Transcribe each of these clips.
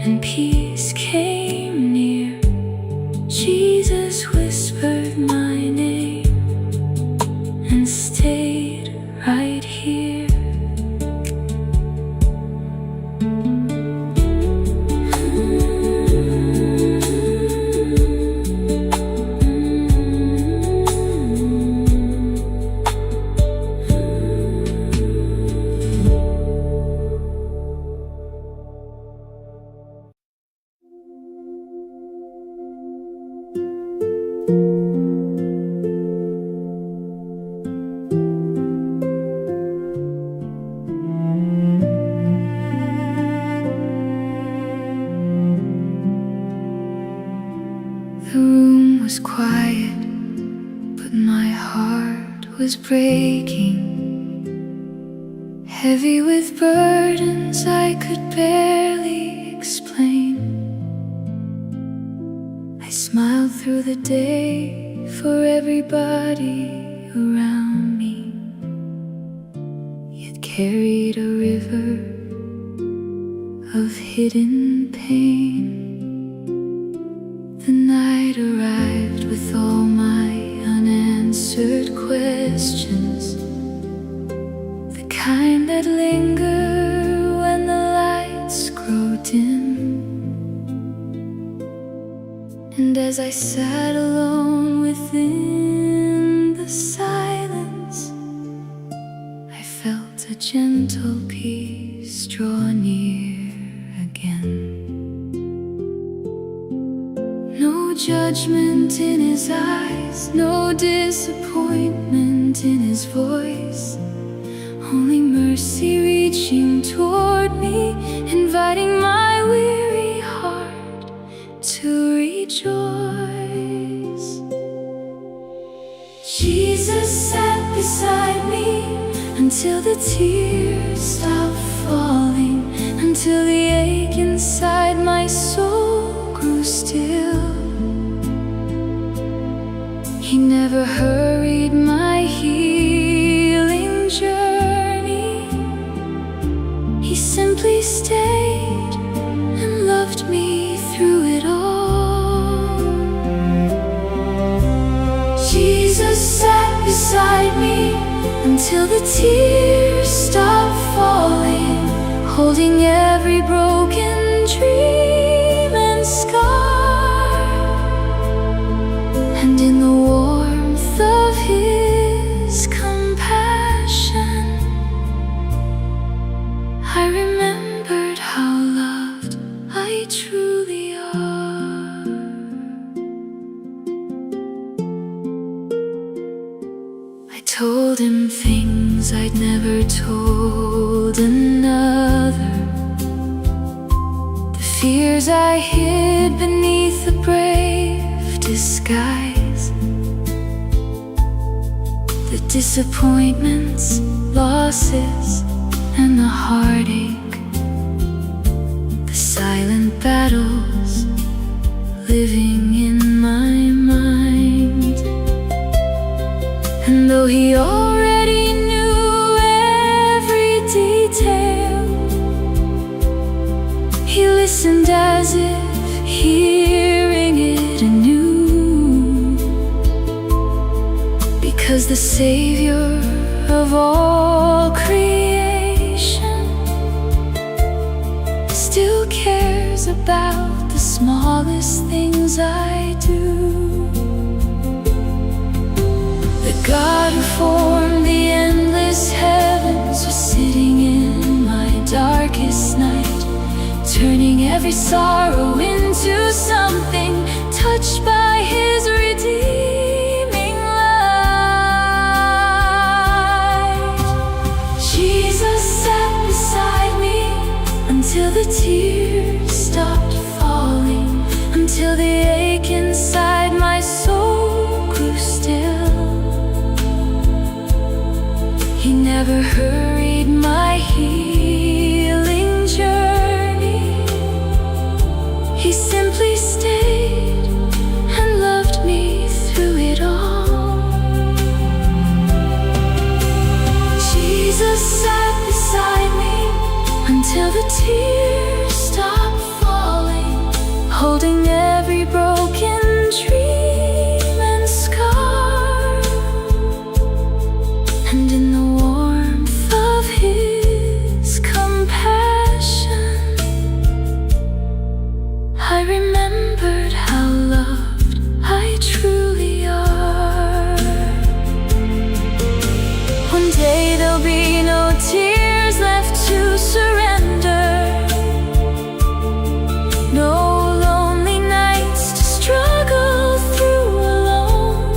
and peace came near. Jesus whispered my name and stayed right here. The room was quiet, but my heart was breaking, heavy with burdens I could barely explain. I smiled through the day for everybody around me, yet carried a river of hidden pain. The night arrived with all my unanswered questions, the kind that linger when the lights grow dim. And as I sat alone within the silence, I felt a gentle peace draw near again. No judgment in his eyes, no disappointment in his voice, only mercy reaching toward me, inviting my weary heart to rejoice. Jesus sat beside me until the tears stopped falling, until the ache inside my soul grew still. He never hurried my healing journey. He simply stayed and loved me through it all. Jesus sat beside me until the tears stopped falling, holding every broken dream and scar. And in the warmth of his compassion, I remembered how loved I truly are. I told him things I'd never told another, the fears I hid beneath a brave disguise, the disappointments, losses, and the heartache, the silent battles living in my mind. And though he already knew every detail, he listened as if hearing it anew, because the Savior of all creation still cares about the smallest things I do. The God who formed the endless heavens was sitting in my darkest night, turning every sorrow into something touched by his redeeming light. Jesus sat beside me until the tears stopped falling, until the ache inside my soul grew still. He never hurried my healing journey. He simply stayed and loved me through it all. Jesus sat beside me until the tears stopped falling. holding every broken dream and scar. And in the warmth of His compassion, I remembered how loved I truly are. One day there'll be no tears left to surrender, no lonely nights to struggle through alone.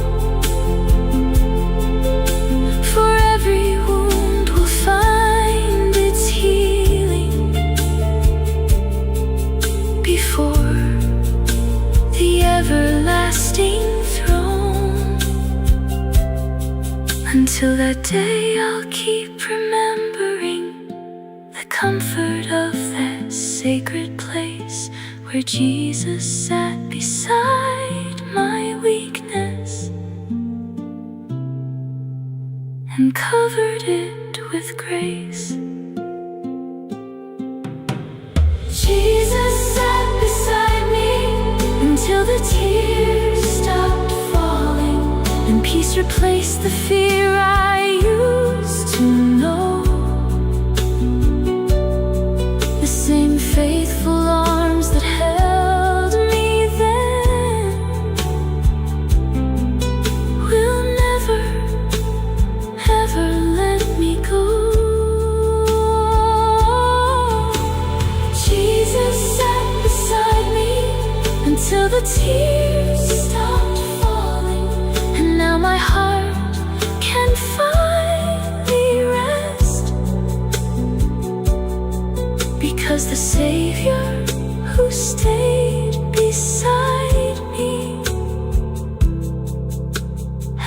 For every wound will find its healing before the everlasting throne. Until that day, I'll keep remembering the comfort of that sacred place where Jesus sat beside my weakness and covered it with grace. Jesus sat beside me until the tears stopped falling, and peace replaced the fear I used to know. The same faithful arms that held me then will never, ever let me go. Jesus sat beside me until the tears stopped falling, and now my heart can finally rest, because the Savior who stayed beside me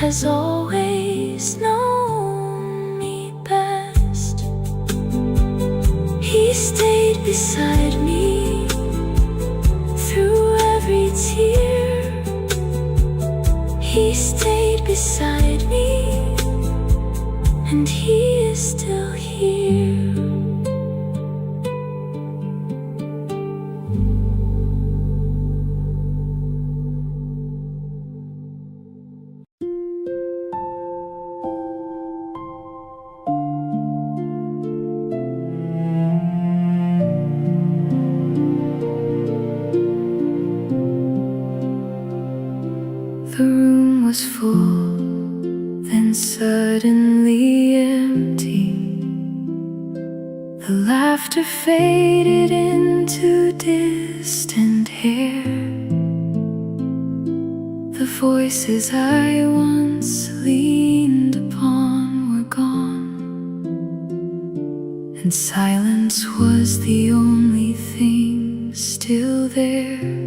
has always known me best. He stayed beside me through every tear. He stayed beside me, and He is still here. The room was full, then suddenly empty. The laughter faded into distant air. The voices I once leaned upon were gone, and silence was the only thing still there.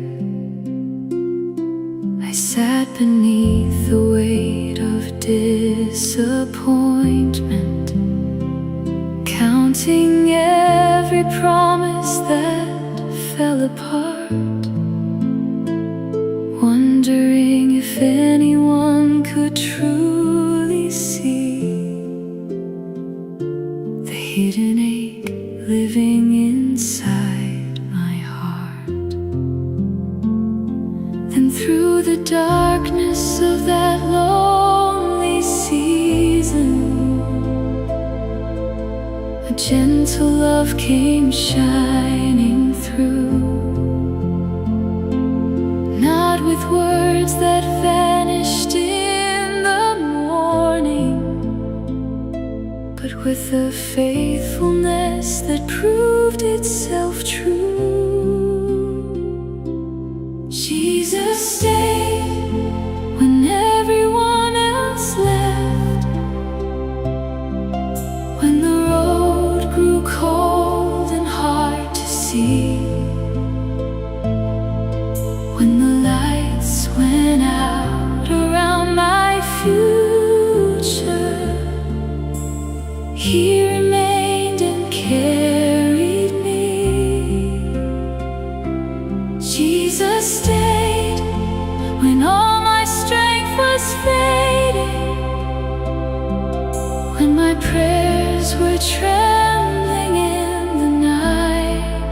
I sat beneath the weight of disappointment, counting every promise that fell apart, wondering if anyone could truly see the hidden ache living inside my heart. Then through the darkness of that lonely season, a gentle love came shining through, not with words that vanished in the morning, but with a faithfulness that proved itself true. Jesus stayed when everyone else left, when the road grew cold and hard to see, when the lights went out around my future. He remained and carried me. Jesus stayed when all my strength was fading, when my prayers were trembling in the night,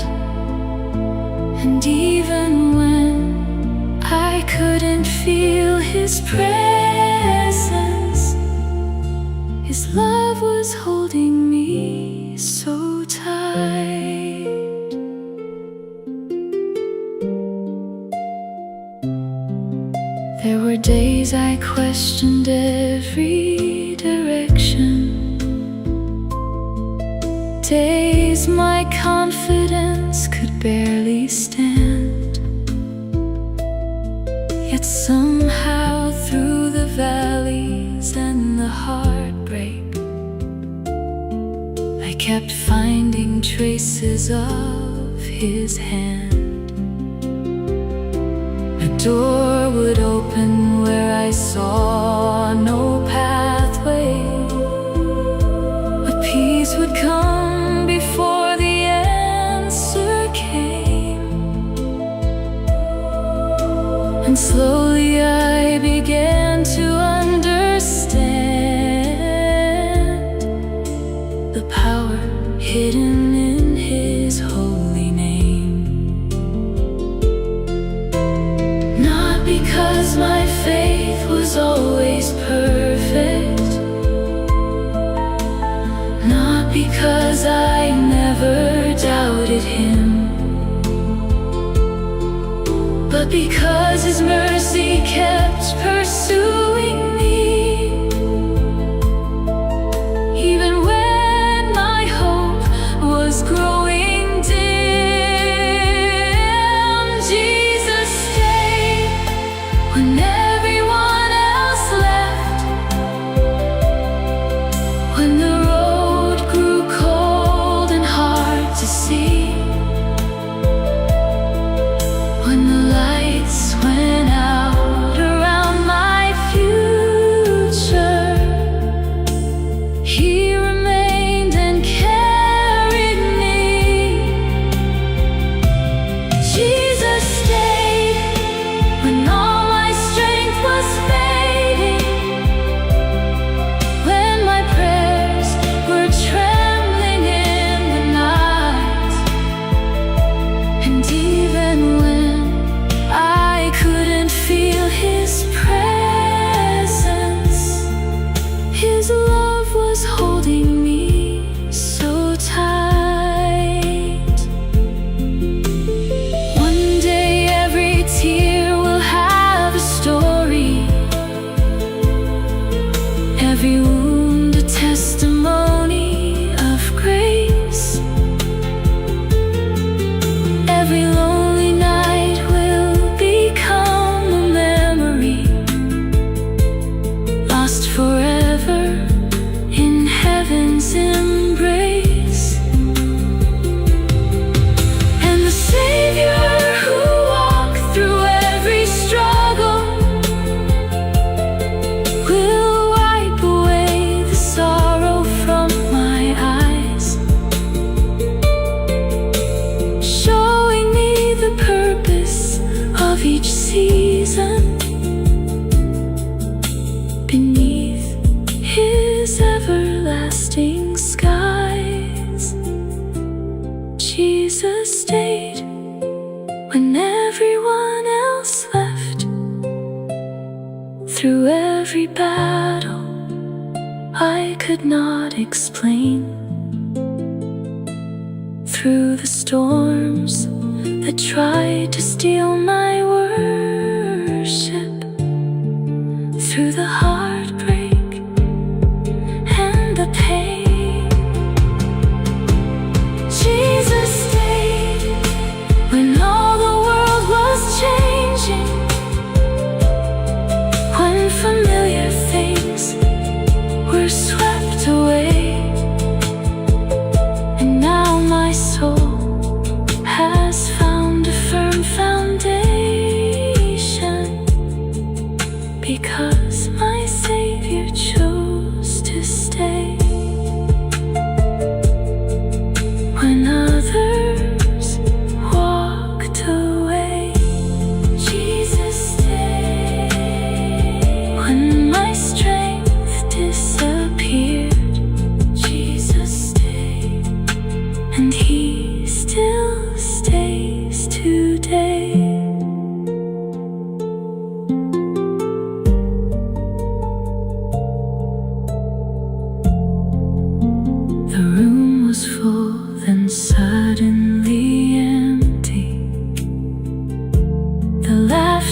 and even when couldn't feel His presence, His love was holding me so tight. There were days I questioned every direction, days my confidence could barely stand. Yet somehow through the valleys and the heartbreak, I kept finding traces of His hand. A door would open where I saw no pathway, a peace would come before the answer came, and slowly I began to understand the power hidden in His holy name. Not because my faith was always perfect, not because I never doubted Him, but because His mercy kept pursuing me. Even when my hope was growing dim, Jesus stayed when everyone else left, when the road grew cold and hard to see, when the lights went out around my future. He remained and carried me. Jesus stayed when all my strength was fading, when my prayers were trembling in the night, and even when I couldn't feel His presence, His love was holding me so tight. One day every tear will have a story, every wound a testimony of grace, every lonely night will become a memory, lost forever in heaven's embrace. And the Savior who walked through every struggle will wipe away the sorrow from my eyes, showing me the purpose of each season beneath His everlasting skies. Jesus stayed when everyone else left, through every battle I could not explain, through the storms that tried to steal my worship, through the heartbreak and the pain. Jesus stayed when all the world was changing, when familiar things were swept away, and now my soul has found a firm foundation, because my Savior chose to stay. When others walked away, Jesus stayed. When my strength disappeared, Jesus stayed. And He still stays today.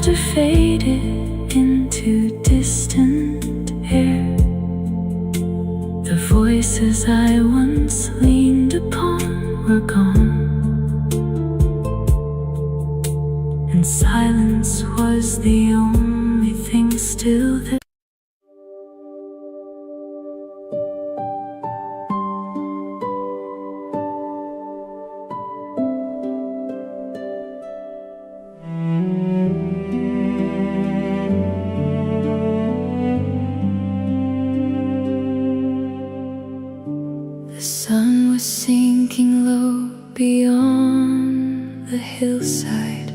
laughter faded into distant air. The voices I once leaned upon were gone, and silence was the only thing still that the sun was sinking low beyond the hillside.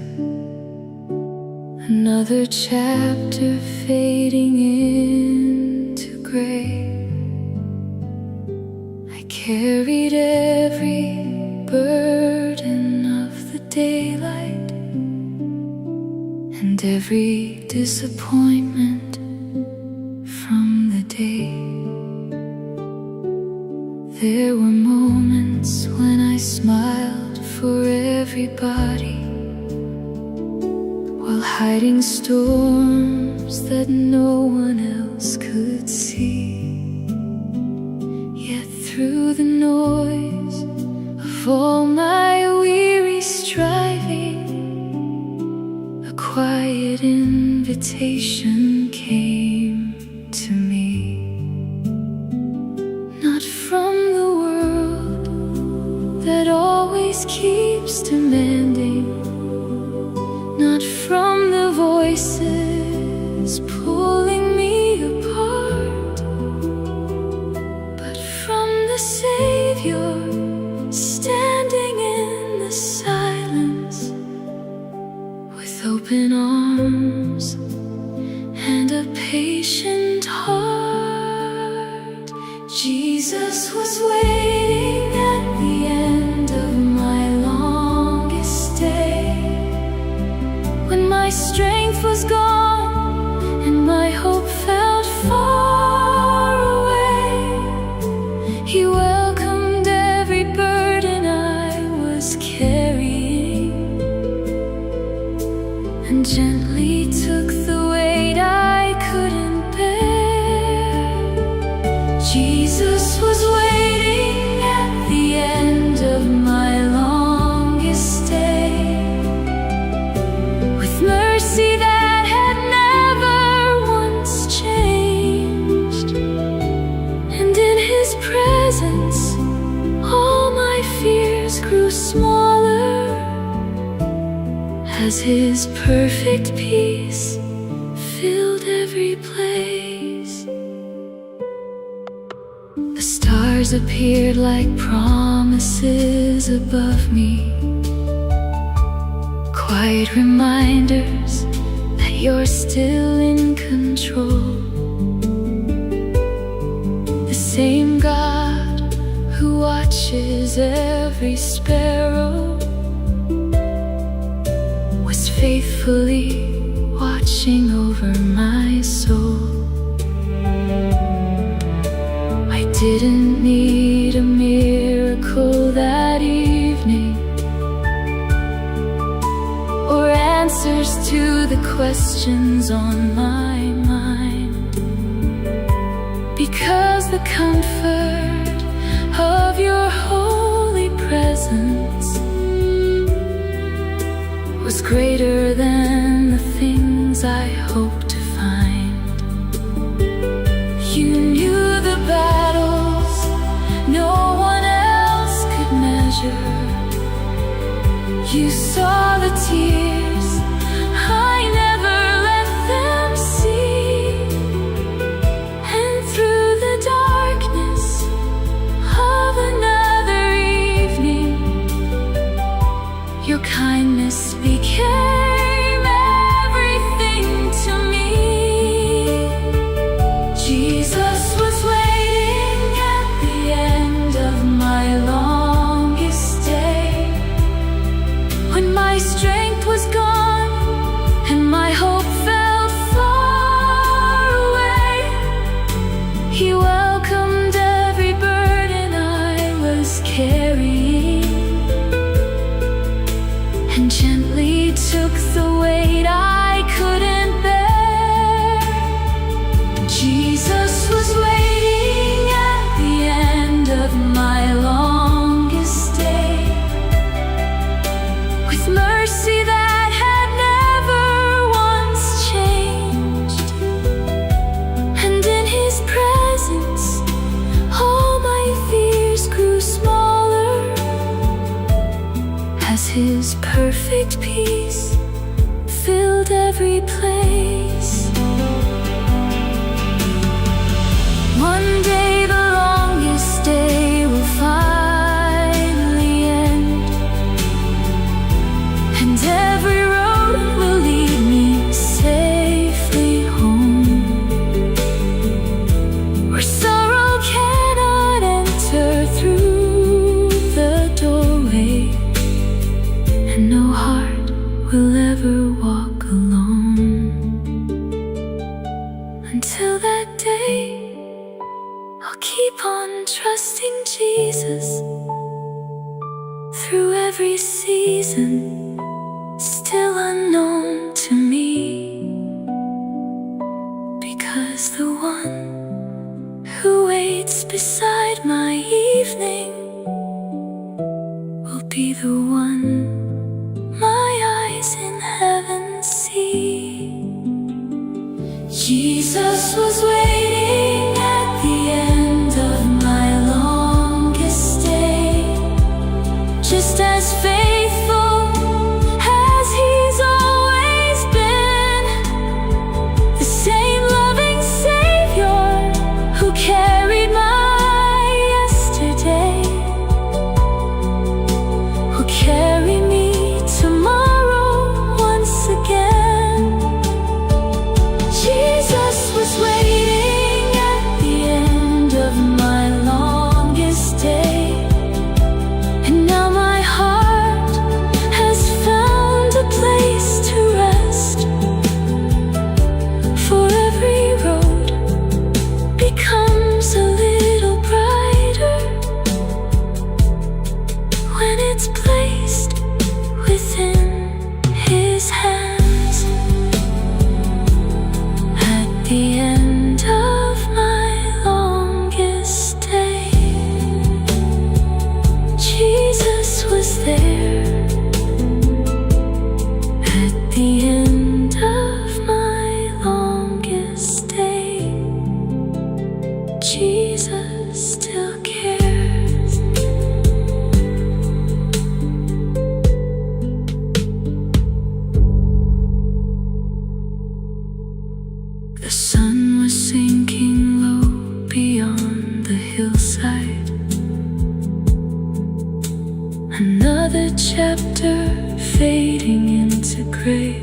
Another chapter fading into gray. I carried every burden of the daylight and every disappointment from the day. There were moments when I smiled for everybody, while hiding storms that no one else could see. Yet through the noise of all my weary striving, a quiet invitation came to me. Not from the world that always keeps demanding, not from the voices pulling me apart, but from the Savior standing in the silence with open arms and a patient heart. Jesus was waiting at the end of my longest day, when my strength was gone and my hope felt far away. He welcomed every burden I was carrying and gently took the weight I couldn't bear. Jesus was waiting at the end of my longest day, with mercy that had never once changed. And in His presence all my fears grew smaller, as His perfect peace filled every place. The stars appeared like promises above me, quiet reminders that you're still in control. The same God who watches every sparrow was faithfully watching over my soul. I didn't need a miracle that evening, or answers to the questions on my mind, because the comfort of your holy presence was greater than the things I hoped to find. You knew the battles no one else could measure. You saw the tears I never let them see, and through the darkness of another evening, your kindness became everything to me. Jesus was waiting at the end of my longest day, when my strength was gone and my hope felt far away. He welcomed every burden I was carrying and gently took the weight I couldn't bear. Jesus was waiting at the end of my longest day, with mercy that had never once changed. And in His presence all my fears grew smaller, as His perfect peace filled every place. One day the longest day will finally end, and every road will lead me safely home, where sorrow cannot enter through the doorway, and no heart will ever walk alone. Until that day, I'll keep on trusting Jesus through every season, still unknown to me, because the one who waits beside my evening will be the one my eyes in heaven see. Jesus was waiting at the end of my longest day, just as faithful as He's always been, the same loving Savior who carried my yesterday, will carry me tomorrow once again. Jesus was waiting at the end of my longest day, and now my heart has found a place to rest, for every road becomes a little brighter when it's placed within His hands. At the end of my longest day, Jesus was there. At the end of my longest day, Jesus still cares. The sun was sinking low beyond the hillside, another chapter fading into gray.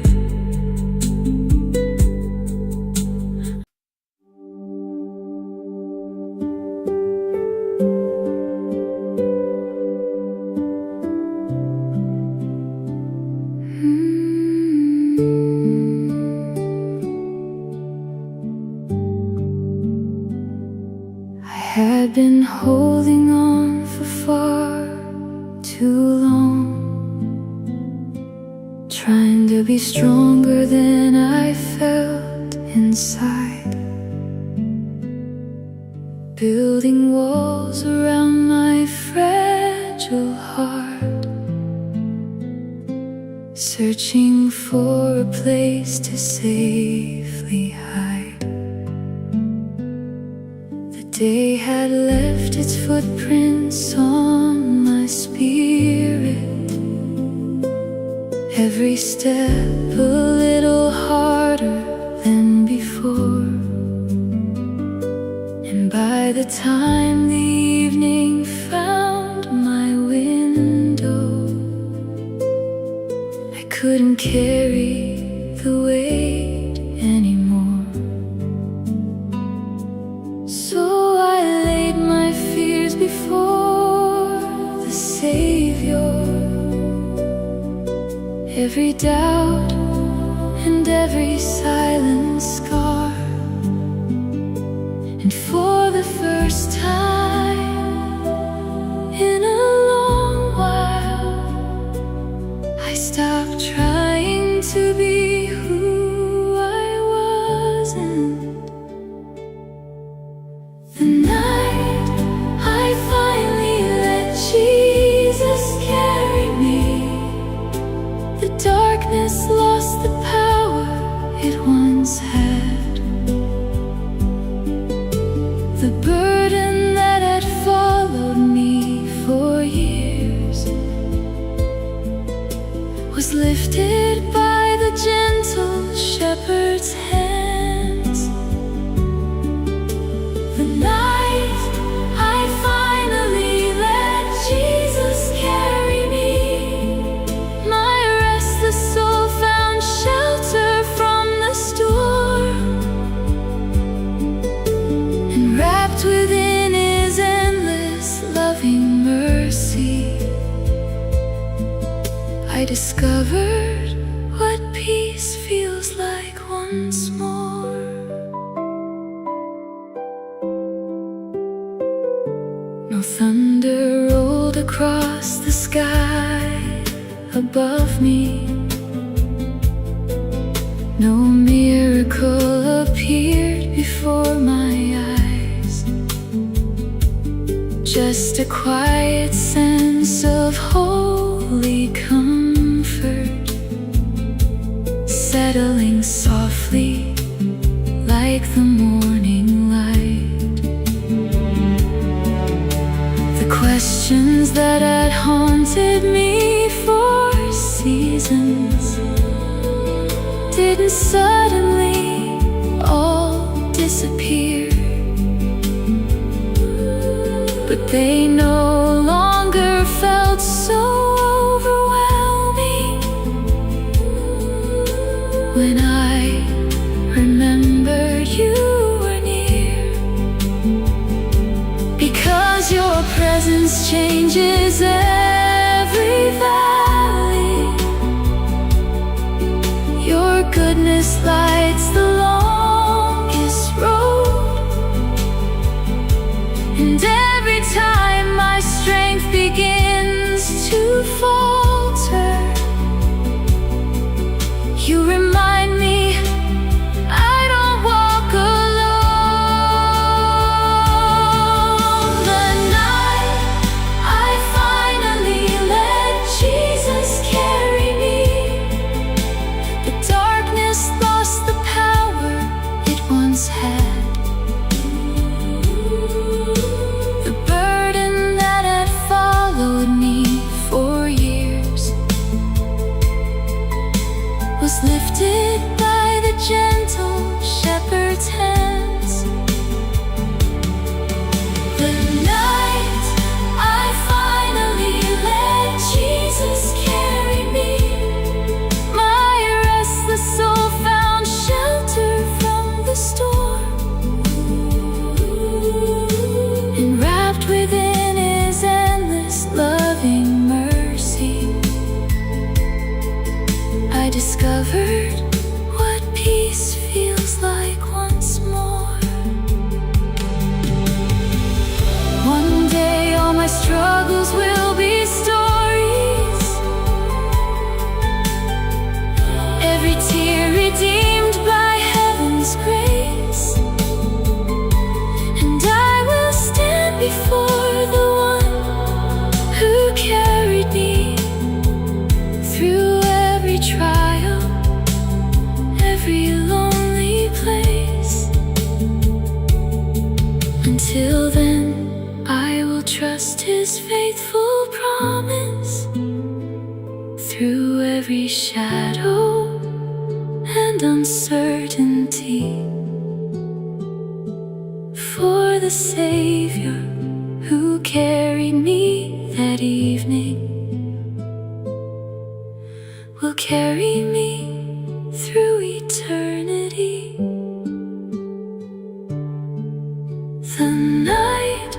I had been holding on for far too long, trying to be stronger than I felt inside, building walls around my fragile heart, searching for a place to safely hide. The day had left its footprints on my spirit, every step a little harder than before. And by the time the evening found my window, I couldn't carry the weight anymore. So I laid my fears before the Savior, every doubt and every silent scar. And for the first time in a long while, I stopped trying to be who darkness lost the power it once had. The burden that had followed me for years was lifted by the gentle shepherd's hands. The night I finally let Jesus carry me, my restless soul found shelter from the storm, and wrapped within His endless loving mercy, I discovered what peace feels like once more. No thunder rolled across the sky above me, no miracle appeared before my eyes, just a quiet sense of holy comfort settling softly like the morning light. The questions that had haunted me for seasons didn't suddenly all disappear, but they no longer felt so overwhelming when I remembered you were near. Because your presence changes every valley, your goodness lights the longest road, and every time my strength begins to falter, you remind me I don't walk alone. The night I finally let Jesus carry me, the darkness lost the power it once had. The burden that had followed me for years was lifted by the gentle shepherd's hands. The night I finally let Jesus carry me, my restless soul found shelter from the storm, and wrapped within His endless loving mercy, I discovered what peace feels like once more. One day all my struggles will be stories, every tear redeemed by heaven's grace, and I will stand before the one who carried me through every trial, every lonely place. Until then, I will trust His faithful promise through every shadow and uncertainty. For the Savior who carried me that evening will carry me through eternity. The night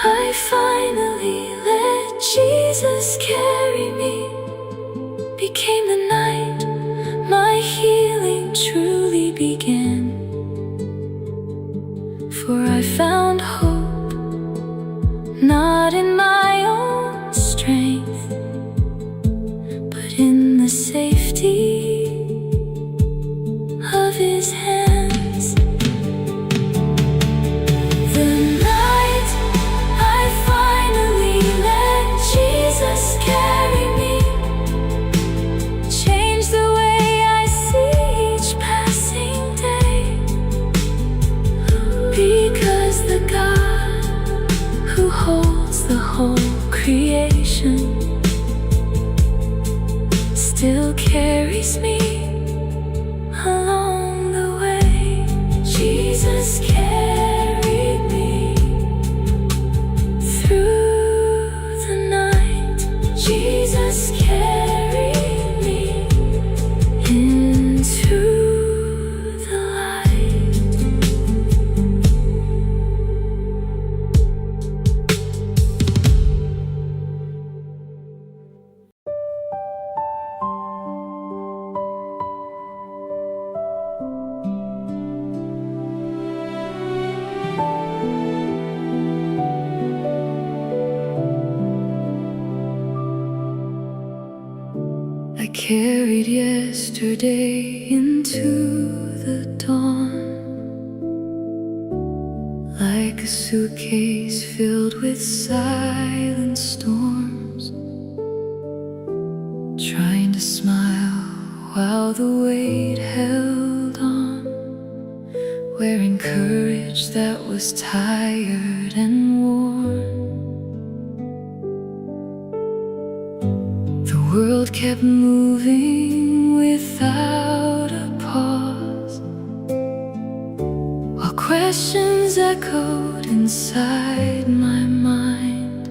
I finally let Jesus carry me became the night my healing truly began. For I found hope not in my own strength, but in the safety of His hands. The night I finally let Jesus carry me changed whole creation still carries me along the way. Jesus carried me through the night. Jesus carried me into the light. I carried yesterday into the dawn, like a suitcase filled with silent storms, trying to smile while the weight held on, wearing courage that was tired and worn. The world kept moving without a pause, while questions echoed inside my mind.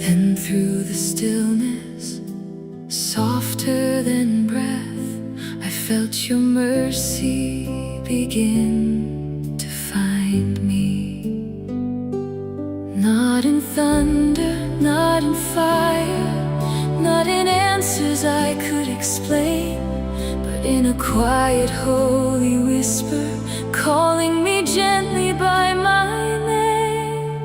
Then through the stillness, softer than breath, I felt your mercy begin to find me. Not in thunder, not in fire, not in answers I could explain, but in a quiet, holy whisper, calling me gently by my name.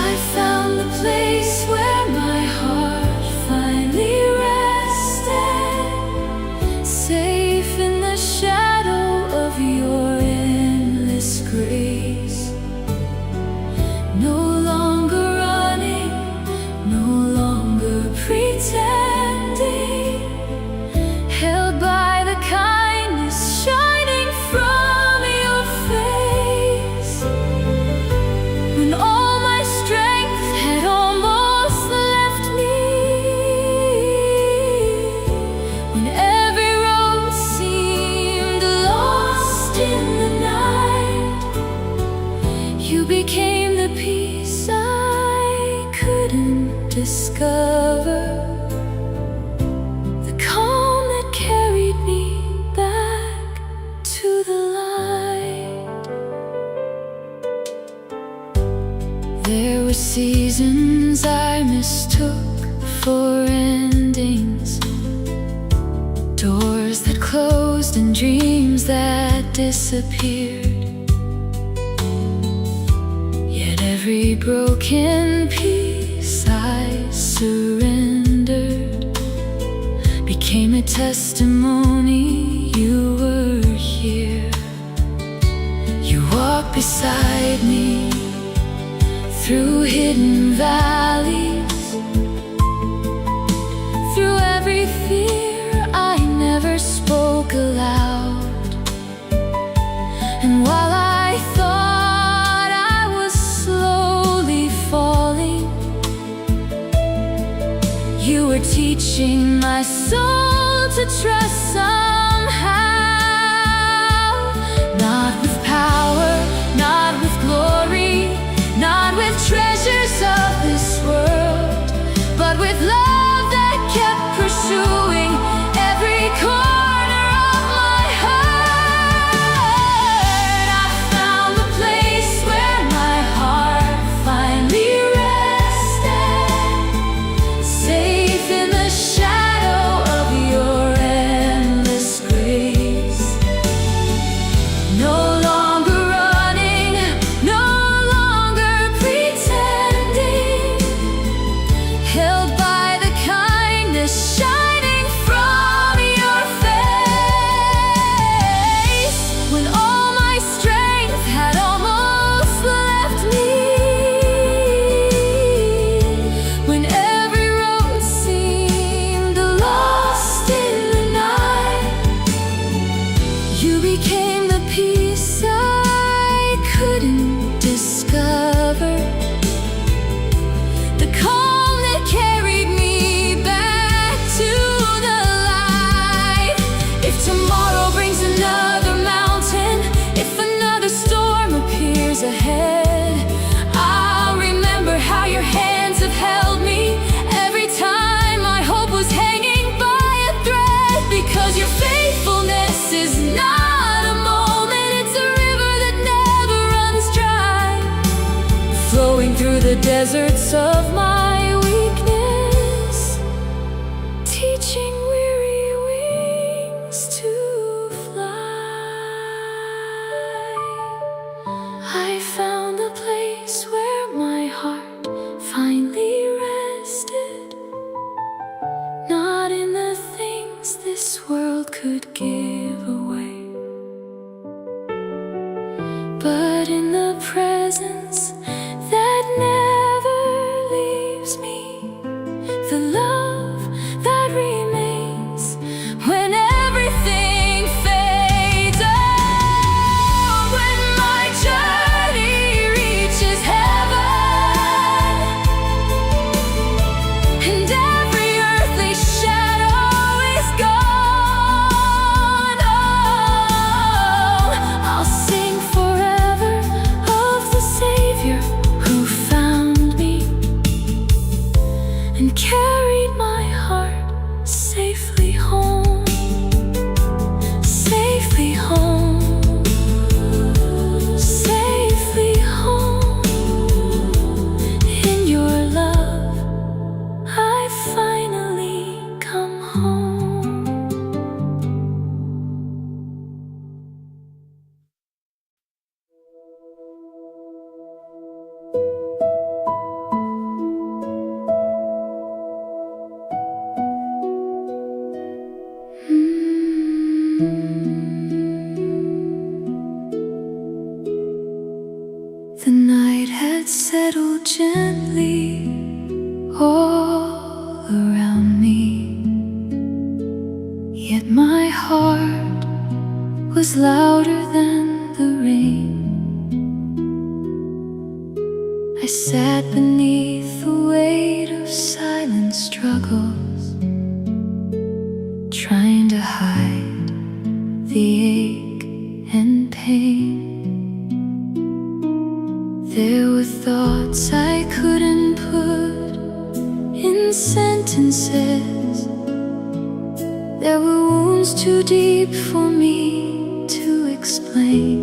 I found the place where my heart finally rested, safe in the shadow of your endless grace. No longer running, no longer pretending, held by the kindness shining from your face. When all my strength had almost left me, when every road seemed lost in the night, you became the peace I couldn't discover, the calm that carried me back to the light. There were seasons I mistook for endings, doors that closed and dreams that disappeared. Yet every broken piece I surrendered became a testimony you were here. You walked beside me through hidden valleys, through every fear I never spoke aloud. And while I thought I was slowly falling, you were teaching my soul to trust somehow. Not with power, not with glory, not with treasures of this world, but with love that kept pursuing every corner of my heart. I found the place where my heart finally rested, safe in the shadow of your the deserts of my weakness, teaching weary wings to fly. I found the place where my heart finally rested, not in the things this world could give away, but in the presence that never leaves me, the love that remains when everything fades. Oh, when my journey reaches heaven and every earthly shadow is gone, oh, I'll sing forever of the Savior who found me and carried my heart safely home, safely home, safely home. In your love, I finally come home. The night had settled gently all around me, yet my heart was louder than the rain. I sat beneath the weight of silent struggles, trying to hide the ache and pain. There were thoughts I couldn't put in sentences. There were wounds too deep for me to explain.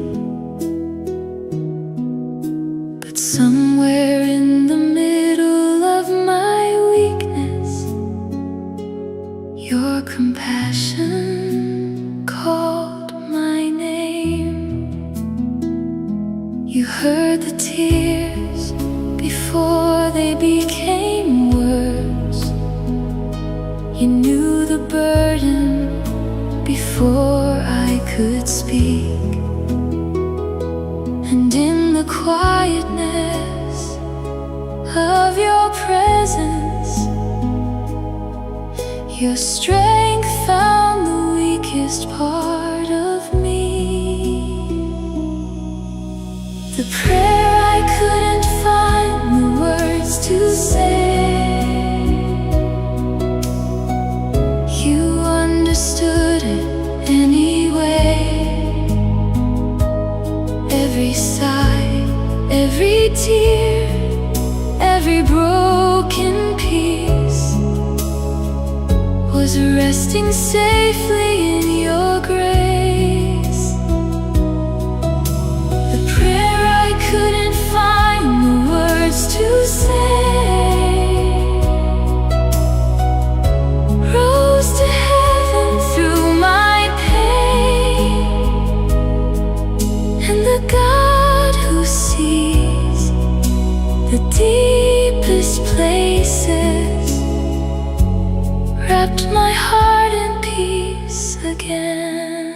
But somewhere in the middle of my weakness, your compassion called my name. You heard the tears before they became words. You knew the burden before I could speak. And in the quietness of your presence, your strength found the weakest part of me. The prayer I couldn't find the words to say, you understood it anyway. Every sigh, every tear, every broken piece was resting safely in your grace. The prayer I couldn't find the words to say rose to heaven through my pain. And the God who sees the deepest places wrapped my heart in peace again.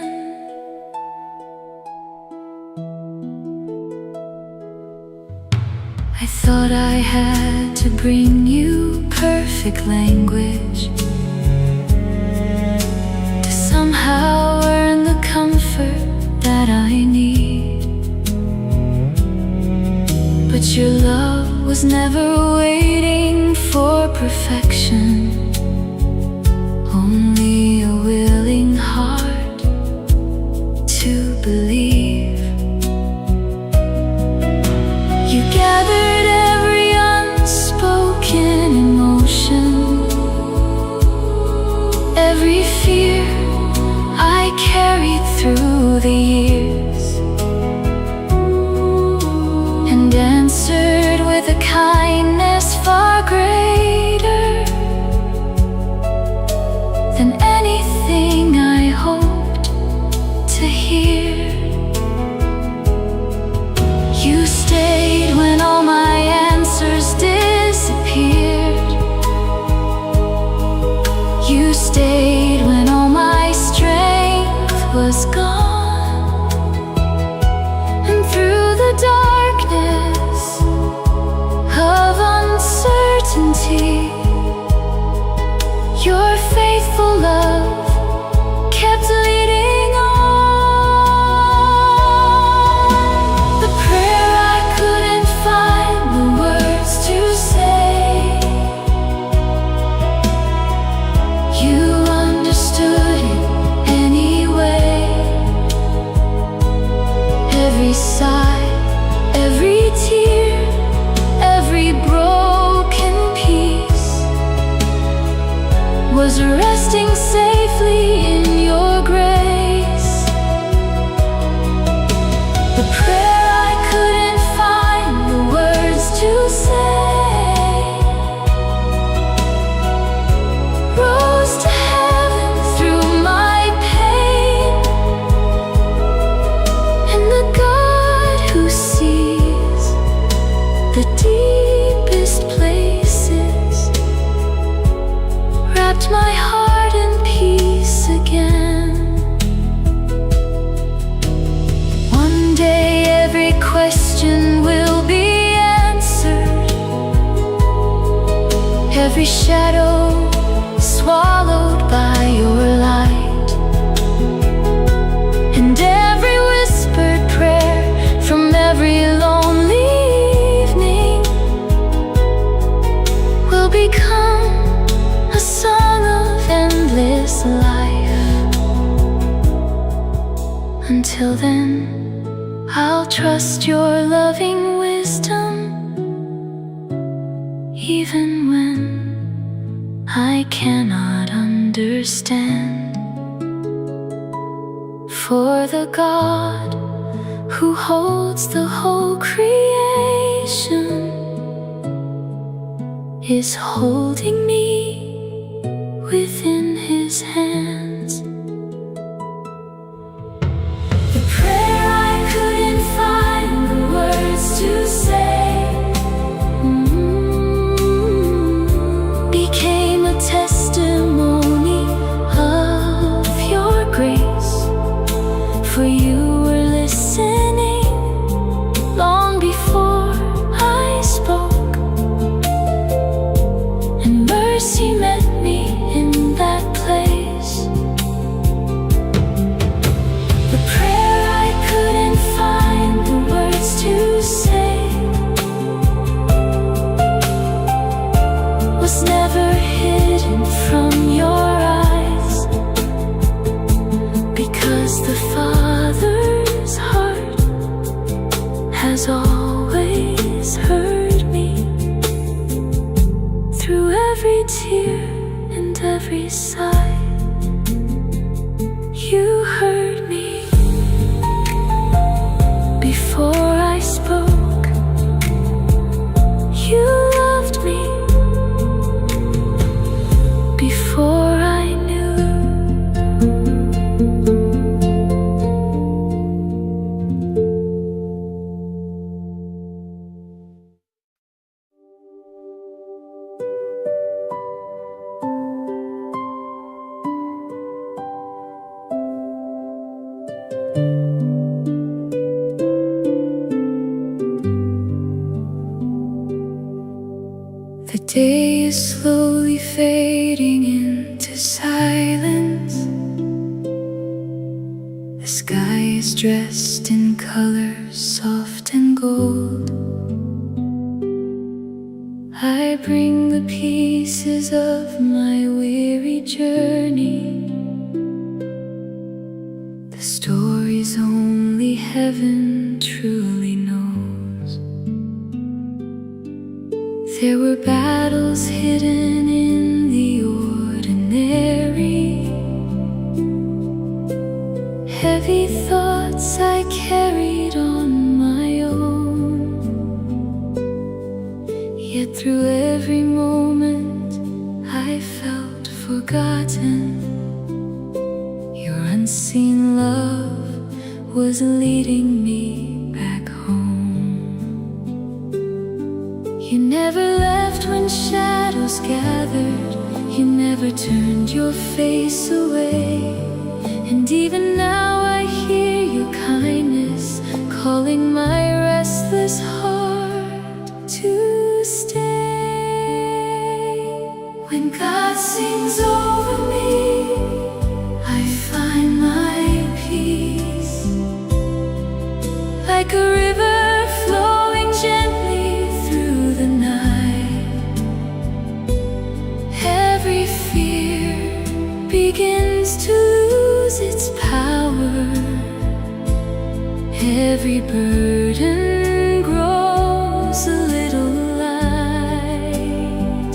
I thought I had to bring you perfect language to somehow earn the comfort that I need. But your love was never waiting for perfection, only a willing heart to believe. You gathered every unspoken emotion, every fear I carried through the years, and answered with a kind everything I hoped to hear. You stayed when all my answers disappeared. You stayed when all my strength was gone. And through the darkness of uncertainty, your faithful love kept leading on. The prayer I couldn't find the words to say, you understood it anyway. Every sigh, every tear, every broken piece was resting safely in your grace. The prayer I couldn't find the words to say rose to heaven through my pain. And the God who sees the deepest places wrapped my heart in peace again. One day every question will be answered, every shadow swallowed by your light, and every whispered prayer from every lonely evening will become a song of endless life. Until then, I'll trust your loving wisdom, even when I cannot understand. For the God who holds the whole creation is holding me within His hands. The prayer I couldn't find the words to say became a testimony of your grace. For you were listening long before I spoke, and mercy met me in that place. The prayer I couldn't find the words to say was never hidden from your eyes, because the Father's heart has always heard me. Through every tear and every sigh, you heard me. Before I spoke, you loved me. Before I knew. The day is slowly fading into silence. The sky is dressed in colors soft and gold. I bring the pieces of my weary journey, the stories only heaven truly knows. There were battles hidden in the ordinary, heavy thoughts I carried on my own. Yet through every moment I felt forgotten. unseen love was leading me back home. You never left when shadows gathered, you never turned your face away. And even now I hear your kindness calling my restless heart to stay. When God sings over me, I find my peace, like a river flowing gently through the night. Every fear begins to lose its power, every burden grows a little light.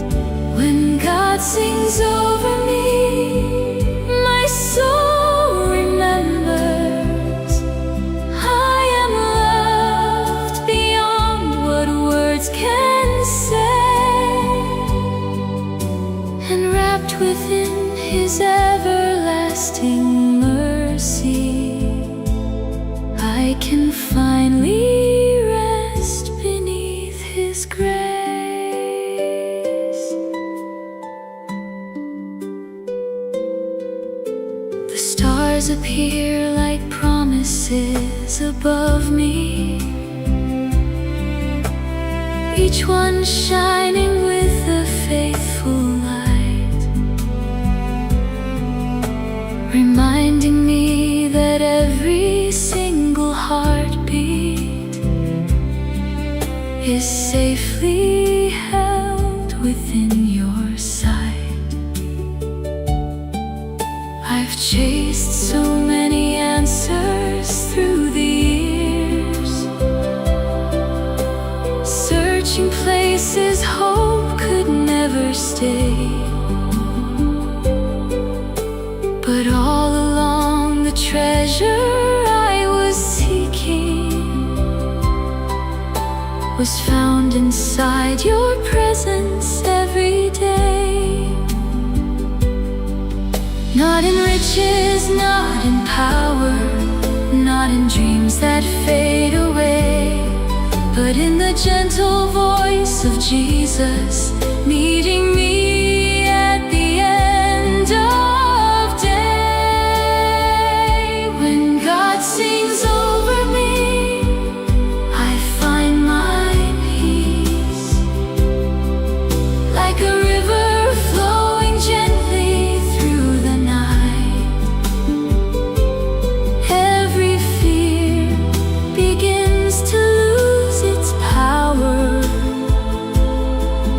When God sings over me, my soul remembers I am loved beyond what words can say, and wrapped within His everlasting mercy, I can finally rest beneath His grace. The stars appear like promises above me, each one shining with a faithful light, reminding me that every single heartbeat is safely held within your sight. I've chased so many answers through the years, searching places hope could never stay. But all along, the treasure I was seeking was found inside your presence every day. Not in riches, not in power, not in dreams that fade away, but in the gentle voice of Jesus, meeting me at the end of day. When God sings over me, I find my peace, like a river flowing gently through the night. Every fear begins to lose its power,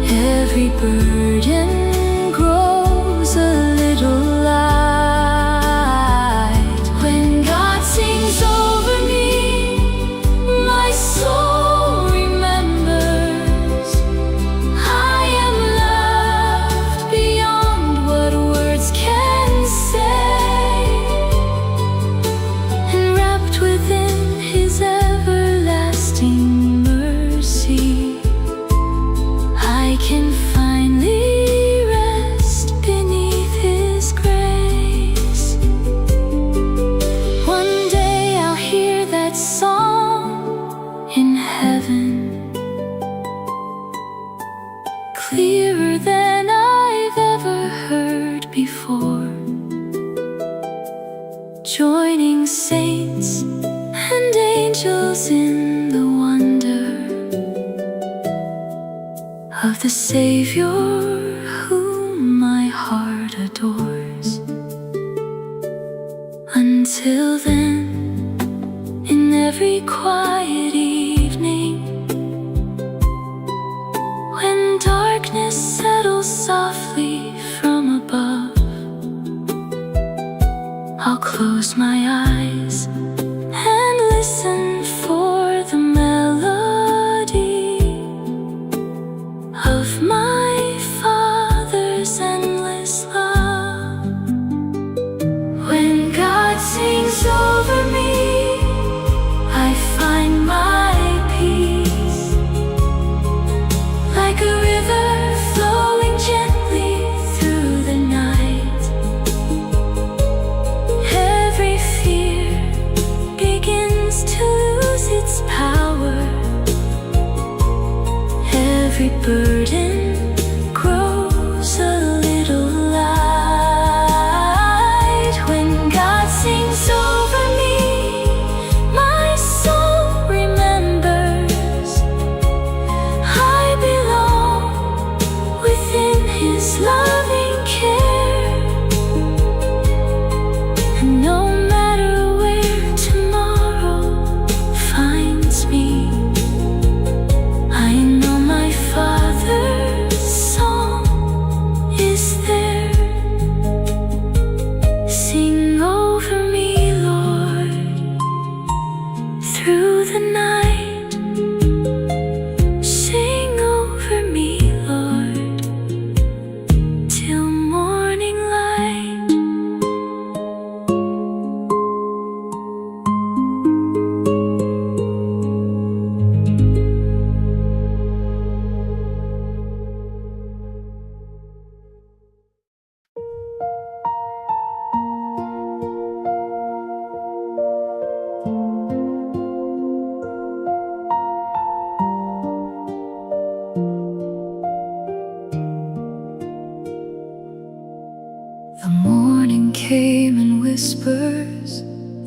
every burden grows a little light. When God sings over me, my soul remembers I am loved beyond what words can say, and wrapped within His everlasting mercy, I can finally rest beneath His grace. One day I'll hear that song in heaven, clearer than I've ever heard before, joining saints and angels in the wonder of the Savior whom my heart adores. Until then, in every quiet evening, when darkness settles softly from above, I'll close my eyes and listen for the melody of my Father's endless love. When God sings over me, I find my peace, like a river flowing gently through the night. Every came in whispers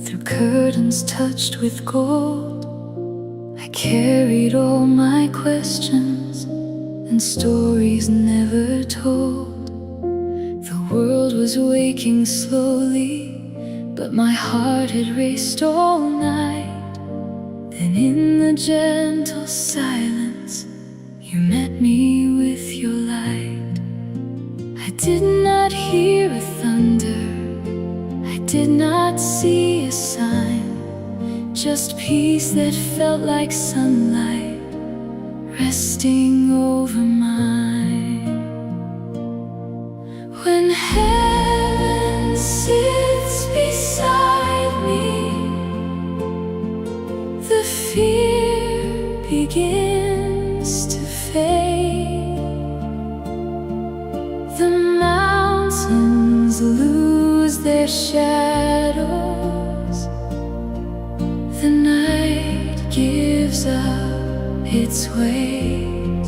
through curtains touched with gold. I carried all my questions and stories never told. The world was waking slowly, but my heart had raced all night. Then in the gentle silence, you met me with your light. I did not hear a thunder, I did not see a sign, just peace that felt like sunlight resting over mine. When heaven sits beside me, the fear begins to fade. The mountains lose their shadows, the night gives up its weight.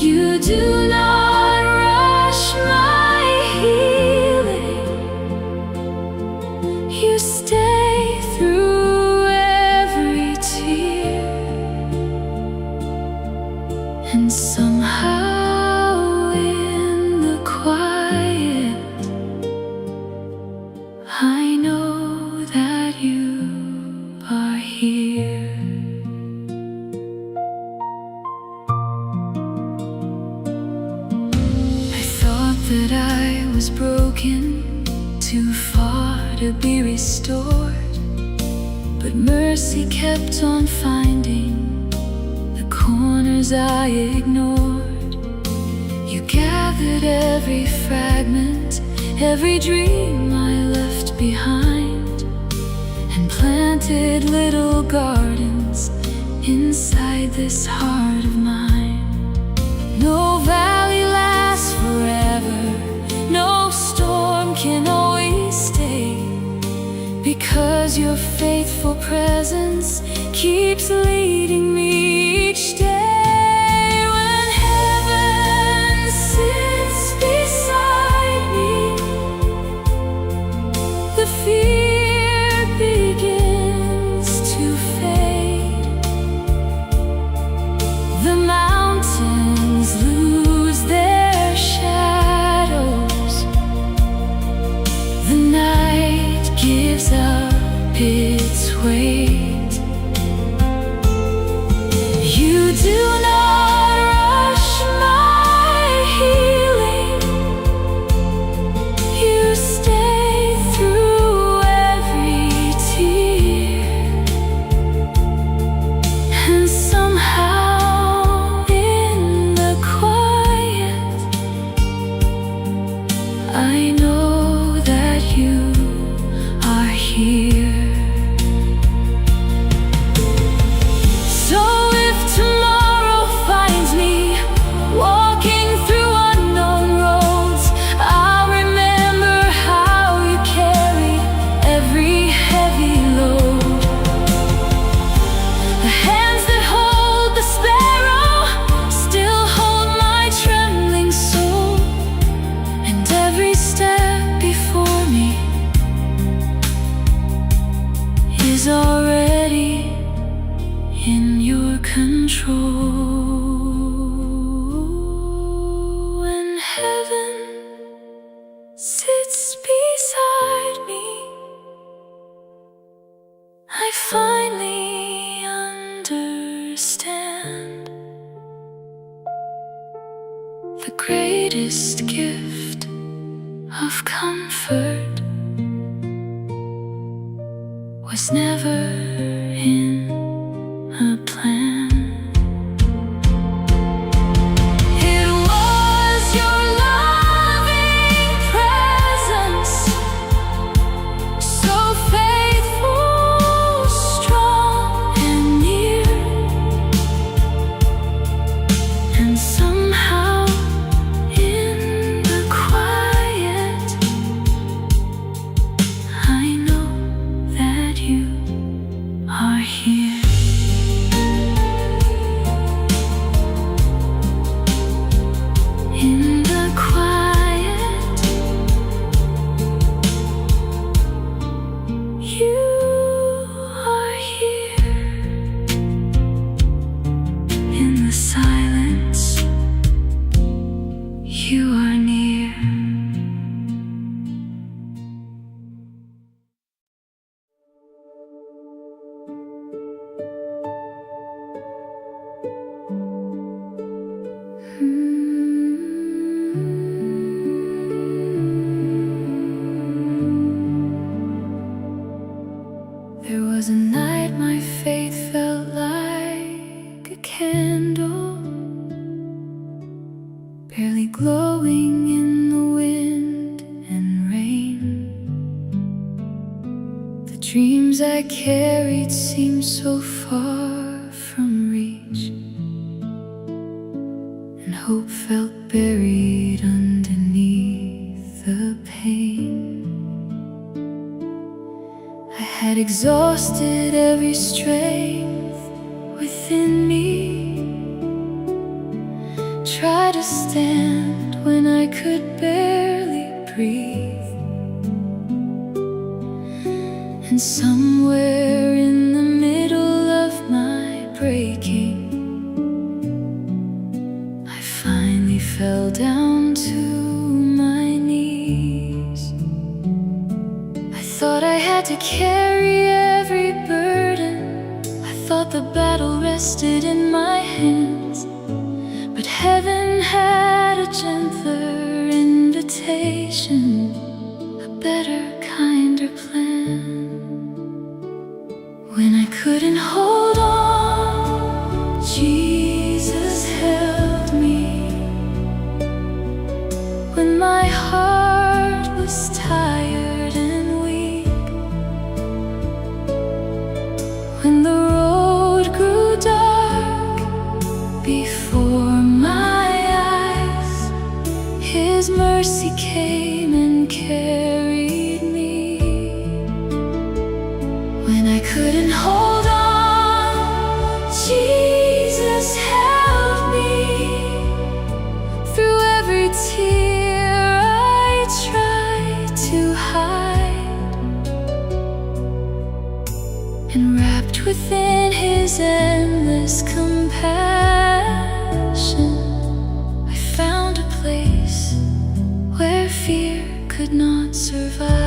You do not rush my healing, you stay through every tear, and somehow I know that you are here. I thought that I was broken, too far to be restored, but mercy kept on finding the corners I ignored. You gathered every fragment, every dream I left behind, and planted little gardens inside this heart of mine. No valley lasts forever, no storm can always stay, because your faithful presence keeps leading me each day. Gives up its weight. You do not rush my healing, you stay through every tear, and somehow in the quiet I know that you are here. So if tomorrow finds me walking through unknown roads, I'll remember how you carried every heavy load. The hands that hold the sparrow still hold my trembling soul, and every step before me is already in your control. When heaven sits beside me, I finally understand the greatest gift of comfort was never in a plan. It was your loving presence, so faithful, strong and near, and somehow in the quiet I know that you are here. dreams I carried seemed so far from reach, and hope felt buried underneath the pain. I had exhausted every strength within me, tried to stand when I could barely breathe. And somewhere in the middle of my breaking, I finally fell down to my knees. I thought I had to carry every burden, I thought the battle rested in my hands. But heaven had a gentler invitation, a better, kinder plan. When I couldn't hold on, Jesus held me. When my heart was tired and weak, when the road grew dark before my eyes, His mercy came and carried me. When I couldn't hold on, Jesus held me. Through every tear I tried to hide, and wrapped within His endless compassion, I found a place where fear could not survive.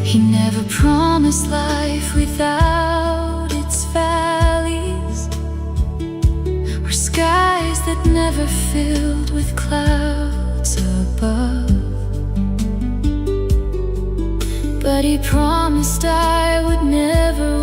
He never promised life without its valleys, or skies that never filled with clouds above. But He promised I would never